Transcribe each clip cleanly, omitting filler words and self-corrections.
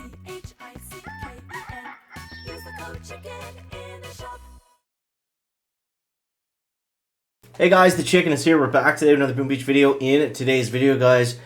Use the code CHICKEN in the shop. Hey guys, the Chicken is here. We're back today with another Boom Beach video. In today's video, guys,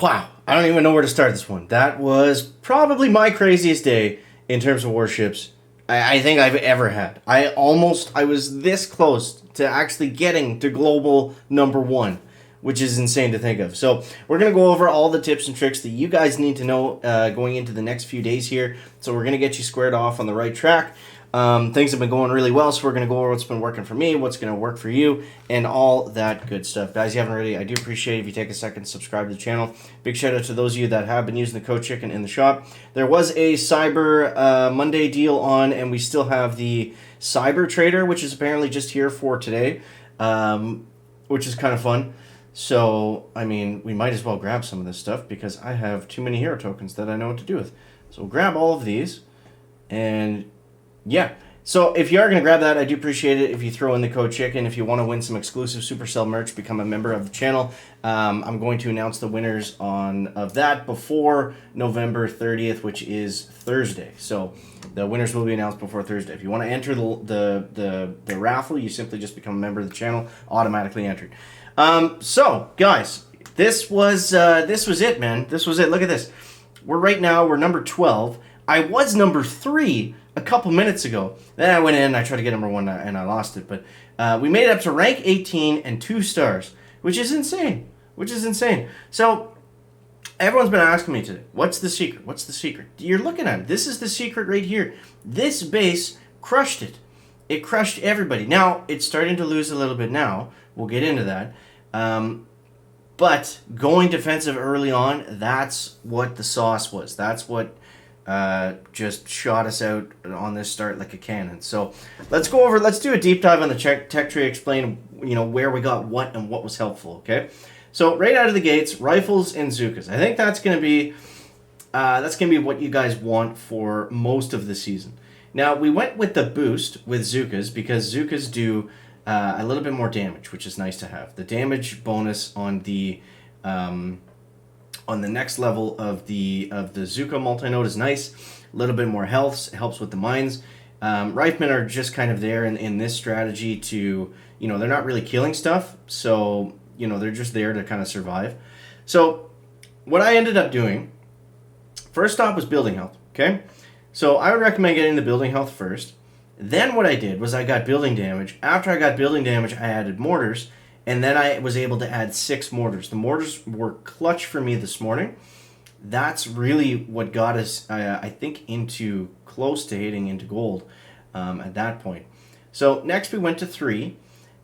wow, I don't even know where to start this one. That was probably my craziest day in terms of warships I think I've ever had. I was this close to actually getting to global #1, which is insane to think of. So we're going to go over all the tips and tricks that you guys need to know going into the next few days here. So we're going to get you squared off on the right track. Things have been going really well, so we're going to go over what's been working for me, what's going to work for you, and all that good stuff. Guys, you haven't already, I do appreciate it if you take a second to subscribe to the channel. Big shout out to those of you that have been using the code CHICKEN in the shop. There was a Cyber Monday deal on, and we still have the Cyber Trader, which is apparently just here for today, which is kind of fun. So, I mean, we might as well grab some of this stuff because I have too many hero tokens that I know what to do with. So we'll grab all of these, and yeah, so if you are going to grab that, I do appreciate it if you throw in the code CHICKEN. If you want to win some exclusive Supercell merch, become a member of the channel. I'm going to announce the winners of that before November 30th, which is Thursday. So the winners will be announced before Thursday. If you want to enter the raffle, you simply just become a member of the channel, automatically entered. So guys, this was it, man. This was it. Look at this. We're number 12. I was number 3 a couple minutes ago. Then I went in and I tried to get number 1 and I lost it. But we made it up to rank 18 and 2 stars, which is insane. So everyone's been asking me today, what's the secret? What's the secret? You're looking at it. This is the secret right here. This base crushed it. It crushed everybody. Now, it's starting to lose a little bit now. We'll get into that. But going defensive early on, that's what the sauce was. That's what just shot us out on this start like a cannon. So let's do a deep dive on the tech tree, explain where we got what and what was helpful. Okay, so right out of the gates, rifles and Zookas. I think that's gonna be what you guys want for most of the season. Now we went with the boost with Zookas because Zookas do a little bit more damage, which is nice to have. The damage bonus on the next level of the Zuka multi-node is nice. A little bit more health. It helps with the mines. Riflemen are just kind of there in this strategy to, they're not really killing stuff. So, they're just there to kind of survive. So, what I ended up doing, first off was building health, okay? So, I would recommend getting the building health first. Then what I did was I got building damage. After I got building damage, I added mortars. And then I was able to add 6 mortars. The mortars were clutch for me this morning. That's really what got us, I think, into close to hitting into gold at that point. So next we went to 3,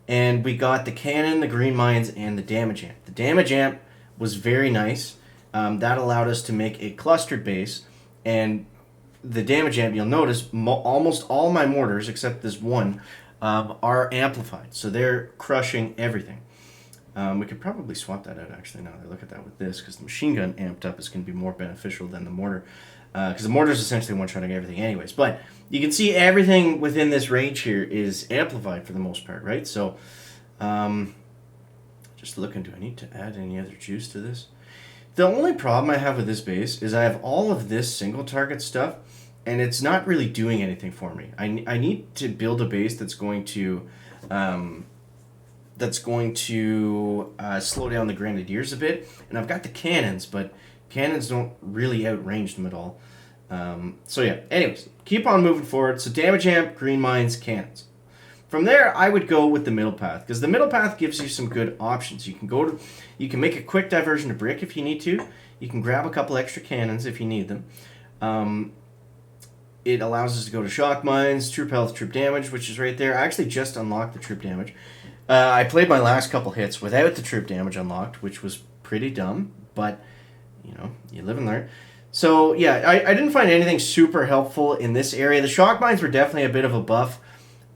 and we got the cannon, the green mines, and the damage amp. The damage amp was very nice. That allowed us to make a clustered base. And the damage amp, you'll notice, almost all my mortars, except this one, are amplified, so they're crushing everything. We could probably swap that out actually now that I look at that with this, because the machine gun amped up is going to be more beneficial than the mortar, because the mortar is essentially one-shotting everything anyways. But you can see everything within this range here is amplified for the most part, right? So just looking, do I need to add any other juice to this? The only problem I have with this base is I have all of this single target stuff, and it's not really doing anything for me. I need to build a base that's going to slow down the grenadiers a bit. And I've got the cannons, but cannons don't really outrange them at all. So yeah, anyways, keep on moving forward. So damage amp, green mines, cannons. From there, I would go with the middle path, because the middle path gives you some good options. You can make a quick diversion to brick if you need to. You can grab a couple extra cannons if you need them. It allows us to go to shock mines, troop health, troop damage, which is right there. I actually just unlocked the troop damage. I played my last couple hits without the troop damage unlocked, which was pretty dumb, but, you live and learn. So, yeah, I didn't find anything super helpful in this area. The shock mines were definitely a bit of a buff.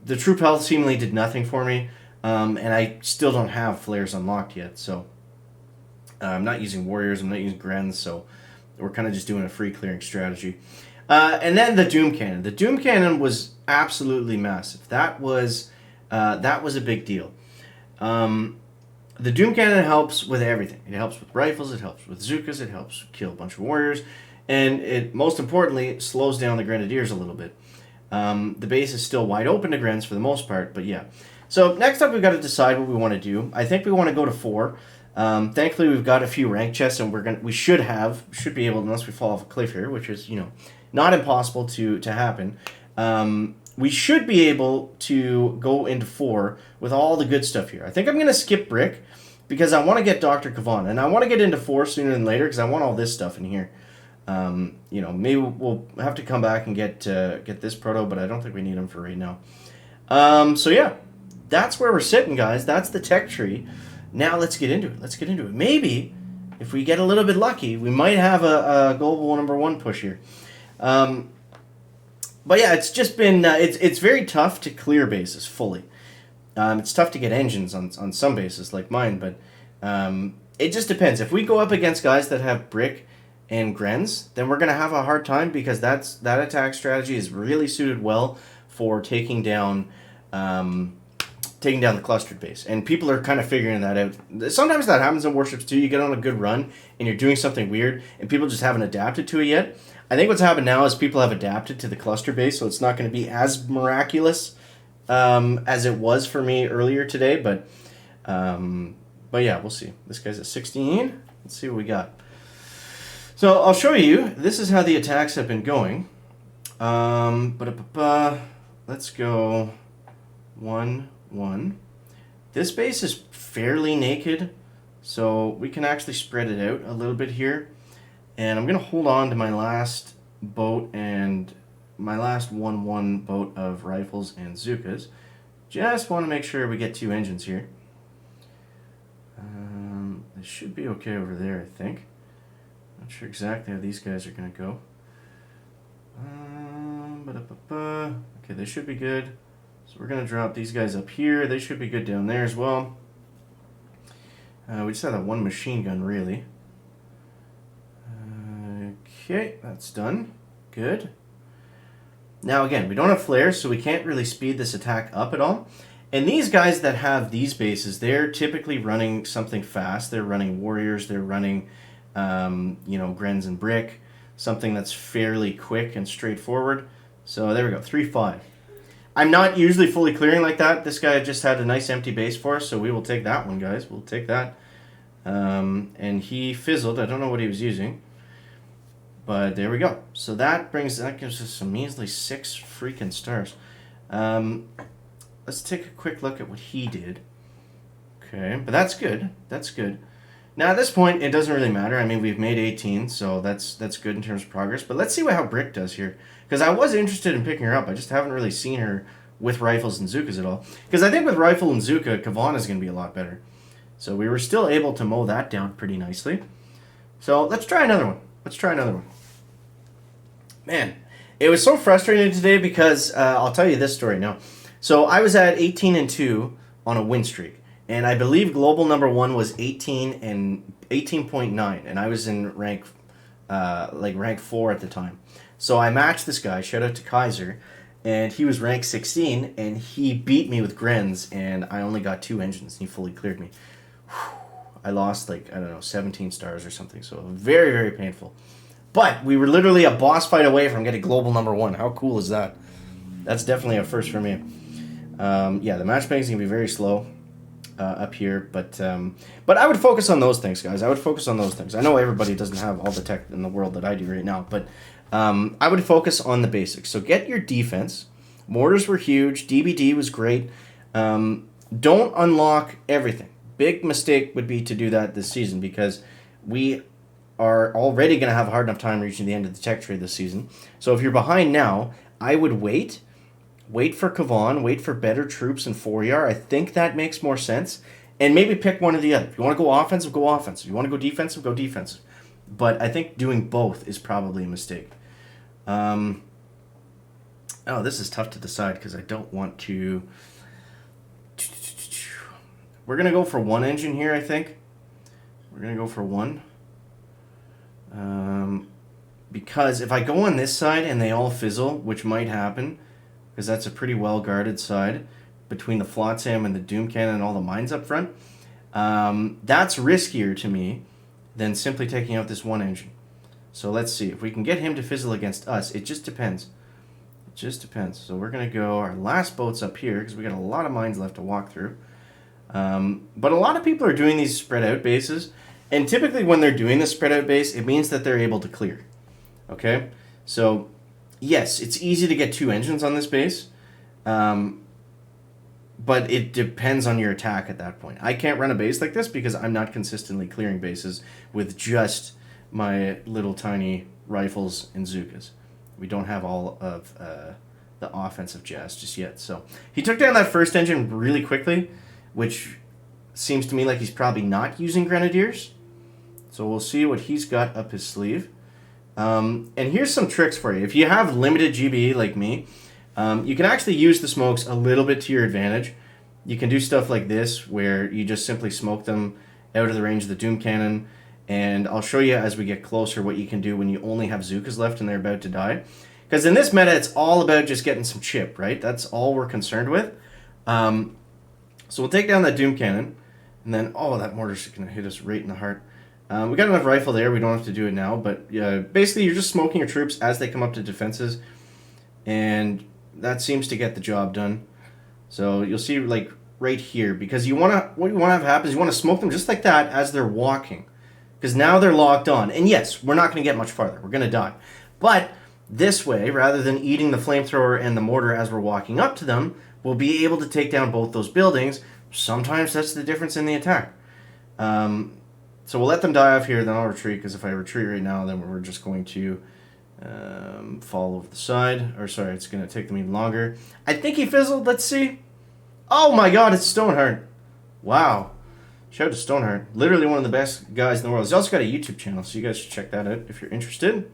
The troop health seemingly did nothing for me, and I still don't have flares unlocked yet, so I'm not using warriors, I'm not using Grens, so we're kind of just doing a free clearing strategy. And then the Doom Cannon. The Doom Cannon was absolutely massive. That was a big deal. The Doom Cannon helps with everything. It helps with rifles, it helps with Zookas, it helps kill a bunch of warriors, And it, most importantly, slows down the Grenadiers a little bit. The base is still wide open to Grens for the most part, but yeah. So next up, we've got to decide what we want to do. I think we want to go to 4. Thankfully, we've got a few rank chests, and we should be able, unless we fall off a cliff here, which is, not impossible to happen. We should be able to go into 4 with all the good stuff here. I think I'm going to skip Brick because I want to get Dr. Kavan, and I want to get into 4 sooner than later because I want all this stuff in here. Maybe we'll have to come back and get this proto, but I don't think we need him for right now. So yeah, that's where we're sitting, guys. That's the tech tree. Now let's get into it. Maybe if we get a little bit lucky, we might have a global #1 push here. But yeah, it's just been it's very tough to clear bases fully. It's tough to get engines on some bases like mine, but it just depends. If we go up against guys that have Brick and Grens, then we're going to have a hard time because that attack strategy is really suited well for taking down the clustered base. And people are kind of figuring that out. Sometimes that happens in Warships too. You get on a good run and you're doing something weird and people just haven't adapted to it yet. I think what's happened now is people have adapted to the cluster base, so it's not going to be as miraculous as it was for me earlier today. But yeah, we'll see. This guy's at 16. Let's see what we got. So I'll show you. This is how the attacks have been going. Let's go 1-1. This base is fairly naked, so we can actually spread it out a little bit here. And I'm going to hold on to my last boat and my last 1-1 boat of rifles and Zukas. Just want to make sure we get 2 engines here. They should be okay over there, I think. Not sure exactly how these guys are going to go. Okay, they should be good. So we're going to drop these guys up here. They should be good down there as well. We just have that one machine gun, really. Okay, that's done. Good. Now again, we don't have flares, so we can't really speed this attack up at all. And these guys that have these bases, they're typically running something fast. They're running warriors. They're running, Grens and Brick. Something that's fairly quick and straightforward. So there we go, 3-5. I'm not usually fully clearing like that. This guy just had a nice empty base for us, so we will take that one, guys. We'll take that. And he fizzled. I don't know what he was using. But there we go. So that gives us some measly 6 freaking stars. Let's take a quick look at what he did. Okay, but that's good. That's good. Now at this point, it doesn't really matter. I mean, we've made 18, so that's good in terms of progress. But let's see how Brick does here. Because I was interested in picking her up. I just haven't really seen her with rifles and Zukas at all. Because I think with rifle and Zuka, Kavan is going to be a lot better. So we were still able to mow that down pretty nicely. So let's try another one. Man, it was so frustrating today because I'll tell you this story now. So I was at 18-2 on a win streak, and I believe global #1 was 18.9, and I was in rank 4 at the time. So I matched this guy. Shout out to Kaiser, and he was rank 16, and he beat me with Grens, and I only got 2 engines, and he fully cleared me. I lost 17 stars or something. So very, very painful. But we were literally a boss fight away from getting global #1. How cool is that? That's definitely a first for me. The matchmaking is going to be very slow up here. But I would focus on those things, guys. I know everybody doesn't have all the tech in the world that I do right now. But I would focus on the basics. So get your defense. Mortars were huge. DBD was great. Don't unlock everything. Big mistake would be to do that this season because we are already going to have a hard enough time reaching the end of the tech tree this season. So if you're behind now, I would wait for Kavan, wait for better troops and 4ER. I think that makes more sense. And maybe pick one or the other. If you want to go offensive, go offensive. If you want to go defensive, go defensive. But I think doing both is probably a mistake. This is tough to decide because I don't want to... We're going to go for 1 engine here, I think. We're going to go for 1. Because if I go on this side and they all fizzle, which might happen, because that's a pretty well-guarded side between the Flotsam and the Doom Cannon and all the mines up front, that's riskier to me than simply taking out this 1 engine. So let's see. If we can get him to fizzle against us, it just depends. It just depends. So we're going to go, our last boat's up here because we got a lot of mines left to walk through. But a lot of people are doing these spread out bases. And typically when they're doing the spread out base, it means that they're able to clear. Okay? So, yes, it's easy to get 2 engines on this base. But it depends on your attack at that point. I can't run a base like this because I'm not consistently clearing bases with just my little tiny rifles and Zookas. We don't have all of the offensive jazz just yet. So he took down that first engine really quickly, which seems to me like he's probably not using Grenadiers. So we'll see what he's got up his sleeve. And here's some tricks for you. If you have limited GBE like me, you can actually use the smokes a little bit to your advantage. You can do stuff like this where you just simply smoke them out of the range of the Doom Cannon, and I'll show you as we get closer what you can do when you only have Zookas left and they're about to die. Because in this meta, it's all about just getting some chip, right? That's all we're concerned with. So we'll take down that Doom Cannon, and then, oh, that mortar's going to hit us right in the heart. We got enough rifle there, we don't have to do it now, but basically you're just smoking your troops as they come up to defenses, and that seems to get the job done. So you'll see, like, right here, because what you want to have happen is you want to smoke them just like that as they're walking, because now they're locked on. And yes, we're not going to get much farther. We're going to die. But this way, rather than eating the flamethrower and the mortar as we're walking up to them, we'll be able to take down both those buildings. Sometimes that's the difference in the attack. So we'll let them die off here, then I'll retreat, because if I retreat right now, then we're just going to fall over the side. Or sorry, it's going to take them even longer. I think he fizzled. Let's see. Oh my god, it's Stoneheart. Wow. Shout out to Stoneheart. Literally one of the best guys in the world. He's also got a YouTube channel, so you guys should check that out if you're interested.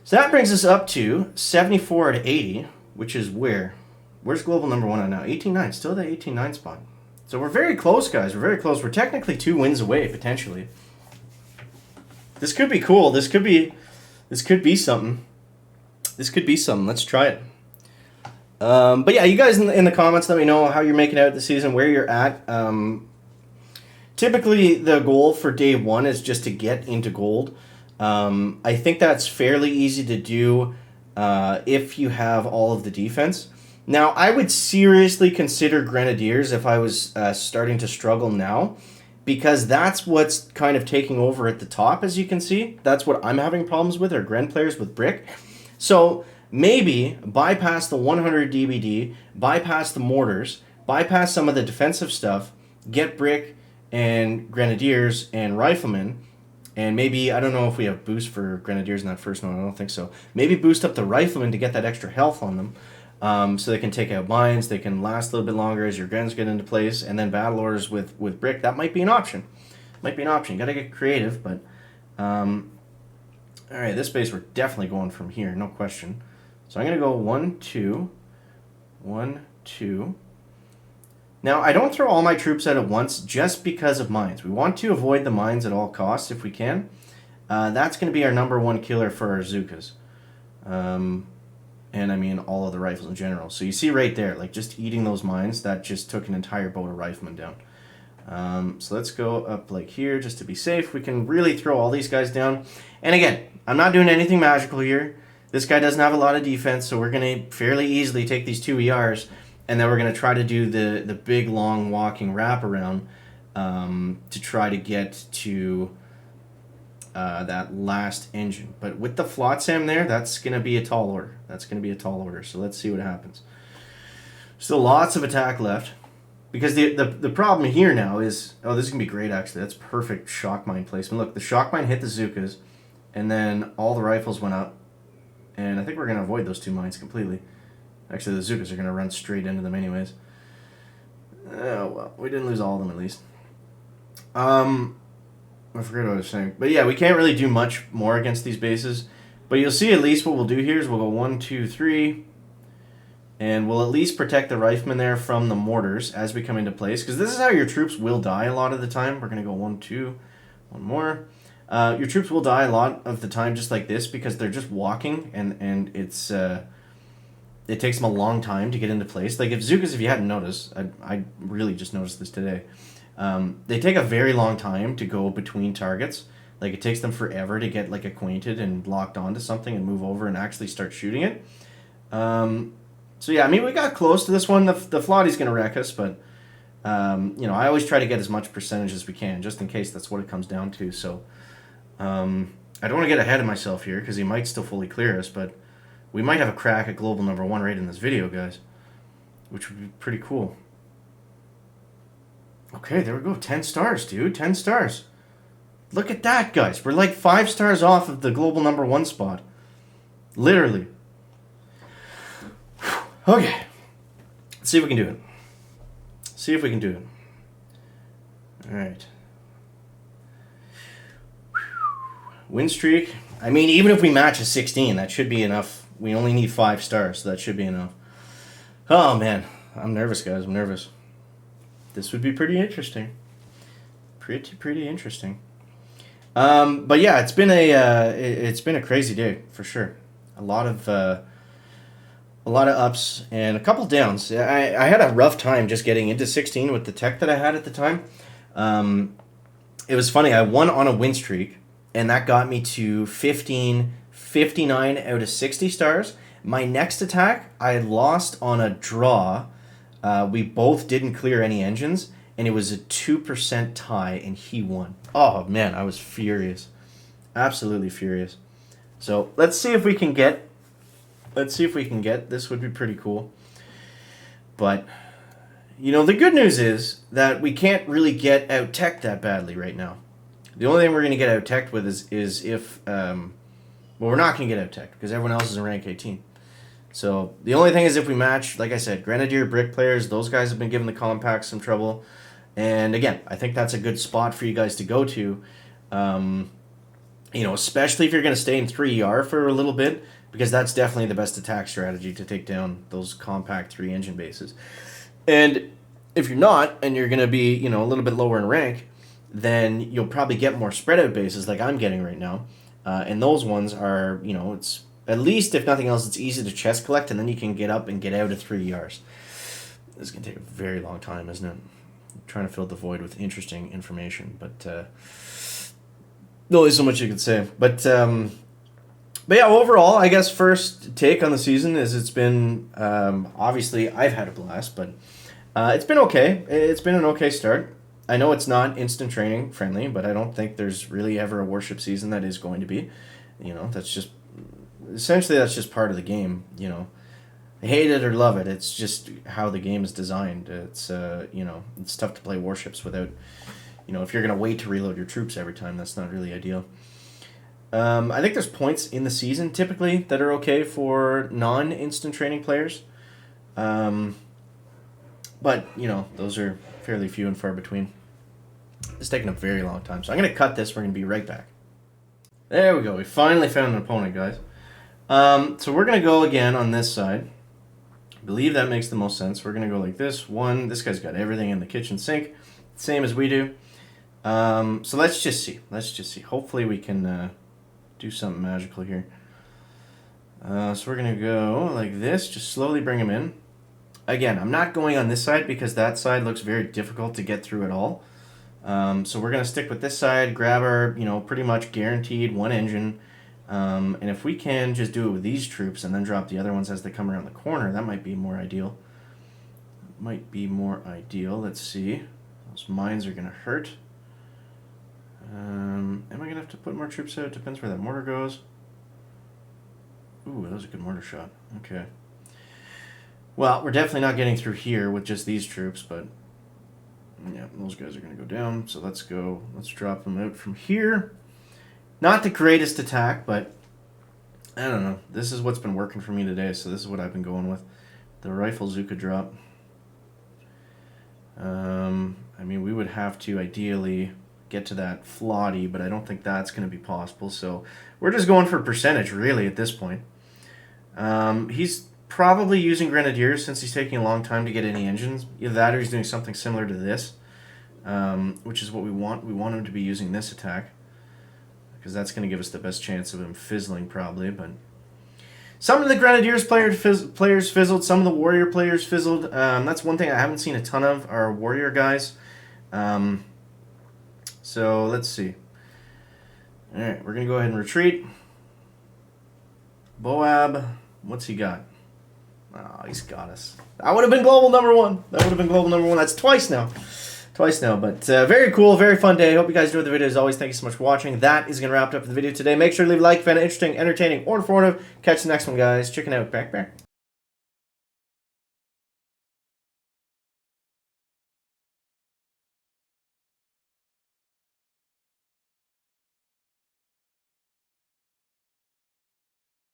So that brings us up to 74 out of 80, which is where? Where's global number 1 on now? 18-9. Still the 18-9 spot. So we're very close, guys. We're very close. We're technically 2 wins away, potentially. This could be cool. This could be something. This could be something. Let's try it. But yeah, you guys in the comments, let me know how you're making out this season, where you're at. Typically, the goal for day 1 is just to get into gold. I think that's fairly easy to do if you have all of the defense. Now, I would seriously consider Grenadiers if I was starting to struggle now, because that's what's kind of taking over at the top, as you can see. That's what I'm having problems with, are Gren players with Brick. So maybe bypass the 100 DBD, bypass the mortars, bypass some of the defensive stuff, get Brick and Grenadiers and Riflemen, and maybe, I don't know if we have boost for Grenadiers in that first one, I don't think so. Maybe boost up the Riflemen to get that extra health on them. So they can take out mines, they can last a little bit longer as your guns get into place, and then battle orders with Brick. That might be an option. Might be an option. You gotta get creative, but alright, this base we're definitely going from here, no question. So I'm gonna go 1, 2, 1, 2. Now, I don't throw all my troops out at once just because of mines. We want to avoid the mines at all costs if we can. That's going to be our number 1 killer for our Zookas. And I mean all of the rifles in general. So you see right there, like just eating those mines, that just took an entire boat of riflemen down. So let's go up like here just to be safe. We can really throw all these guys down. And again, I'm not doing anything magical here. This guy doesn't have a lot of defense, so we're going to fairly easily take these 2 ERs, and then we're going to try to do the big, long walking wraparound to try to get to that last engine. But with the Flotsam there, that's going to be a tall order. That's going to be a tall order, so let's see what happens. Still lots of attack left. Because the problem here now is... Oh, this is going to be great, actually. That's perfect shock mine placement. Look, the shock mine hit the Zookas, and then all the rifles went up. And I think we're going to avoid those 2 mines completely. Actually, the Zookas are going to run straight into them anyways. Oh, well, we didn't lose all of them at least. I forget what I was saying. But yeah, we can't really do much more against these bases. But you'll see at least what we'll do here is we'll go 1, 2, 3. And we'll at least protect the riflemen there from the mortars as we come into place. Because this is how your troops will die a lot of the time. We're going to go 1, 2, 1 more. Your troops will die a lot of the time just like this because they're just walking. And it's... it takes them a long time to get into place. Like if Zookas, if you hadn't noticed, I really just noticed this today. They take a very long time to go between targets. Like, it takes them forever to get, like, acquainted and locked onto something and move over and actually start shooting it. So, yeah, I mean, we got close to this one. The Flotty's going to wreck us, but, you know, I always try to get as much percentage as we can, just in case that's what it comes down to. So, I don't want to get ahead of myself here, because he might still fully clear us, but we might have a crack at global #1 right in this video, guys, which would be pretty cool. Okay, there we go. 10 stars, dude. 10 stars. Look at that, guys. We're like 5 stars off of the global #1 spot. Literally. Okay. Let's see if we can do it. See if we can do it. All right. Win streak. I mean, even if we match a 16, that should be enough. We only need 5 stars, so that should be enough. Oh, man. I'm nervous, guys. I'm nervous. This would be pretty interesting. Pretty interesting. But yeah, it's been a crazy day for sure. A lot of ups and a couple downs. I had a rough time just getting into 16 with the tech that I had at the time. It was funny. I won on a win streak, and that got me to 59 out of 60 stars. My next attack, I lost on a draw. We both didn't clear any engines, and it was a 2% tie, and he won. Oh, man, I was furious. Absolutely furious. So let's see if we can get... This would be pretty cool. But, you know, the good news is that we can't really get out-teched that badly right now. The only thing we're going to get out-teched with is if... well, we're not going to get out-teched, because everyone else is in rank 18. So the only thing is if we match, like I said, Grenadier, Brick players, those guys have been giving the compacts some trouble. And again, I think that's a good spot for you guys to go to. You know, especially if you're going to stay in 3ER for a little bit, because that's definitely the best attack strategy to take down those compact 3 engine bases. And if you're not, and you're going to be, you know, a little bit lower in rank, then you'll probably get more spread out bases like I'm getting right now. And those ones are, you know, it's... At least, if nothing else, it's easy to chest collect, and then you can get up and get out of 3ERs. This is going to take a very long time, isn't it? I'm trying to fill the void with interesting information, but only so much you can say. But yeah, overall, I guess first take on the season is it's been, obviously, I've had a blast, but it's been okay. It's been an okay start. I know it's not instant training friendly, but I don't think there's really ever a warship season that is going to be. You know, that's just... Essentially, that's just part of the game, you know. Hate it or love it, it's just how the game is designed. It's, you know, it's tough to play warships without, you know, if you're going to wait to reload your troops every time, that's not really ideal. I think there's points in the season, typically, that are okay for non-instant training players. But, you know, those are fairly few and far between. It's taking a very long time, so I'm going to cut this, we're going to be right back. There we go, we finally found an opponent, guys. So we're going to go again on this side. I believe that makes the most sense. We're going to go like this. This guy's got everything in the kitchen sink, same as we do. So let's just see. Hopefully we can do something magical here. So we're going to go like this, just slowly bring him in. Again, I'm not going on this side because that side looks very difficult to get through at all. So we're going to stick with this side, grab our, you know, pretty much guaranteed 1 engine. And if we can just do it with these troops and then drop the other ones as they come around the corner, that might be more ideal. Let's see. Those mines are going to hurt. Am I going to have to put more troops out? Depends where that mortar goes. Ooh, that was a good mortar shot. Okay. Well, we're definitely not getting through here with just these troops, but yeah, those guys are going to go down. So let's drop them out from here. Not the greatest attack, but I don't know. This is what's been working for me today, so this is what I've been going with. The rifle Zuka drop. I mean, we would have to ideally get to that Flotty, but I don't think that's going to be possible, so we're just going for percentage, really, at this point. He's probably using Grenadiers since he's taking a long time to get any engines. Either that or he's doing something similar to this, which is what we want. We want him to be using this attack, because that's going to give us the best chance of him fizzling, probably. But some of the Grenadiers players fizzled, some of the Warrior players fizzled. That's one thing I haven't seen a ton of, are Warrior guys. So let's see. Alright, we're going to go ahead and retreat. Boab, what's he got? Oh, he's got us. That would have been global #1. That would have been global #1. That's twice now. But very cool, very fun day. Hope you guys enjoyed the video. As always, thank you so much for watching. That is going to wrap it up for the video today. Make sure to leave a like if you found it interesting, entertaining, or informative. Catch the next one, guys. Chicken out. Back.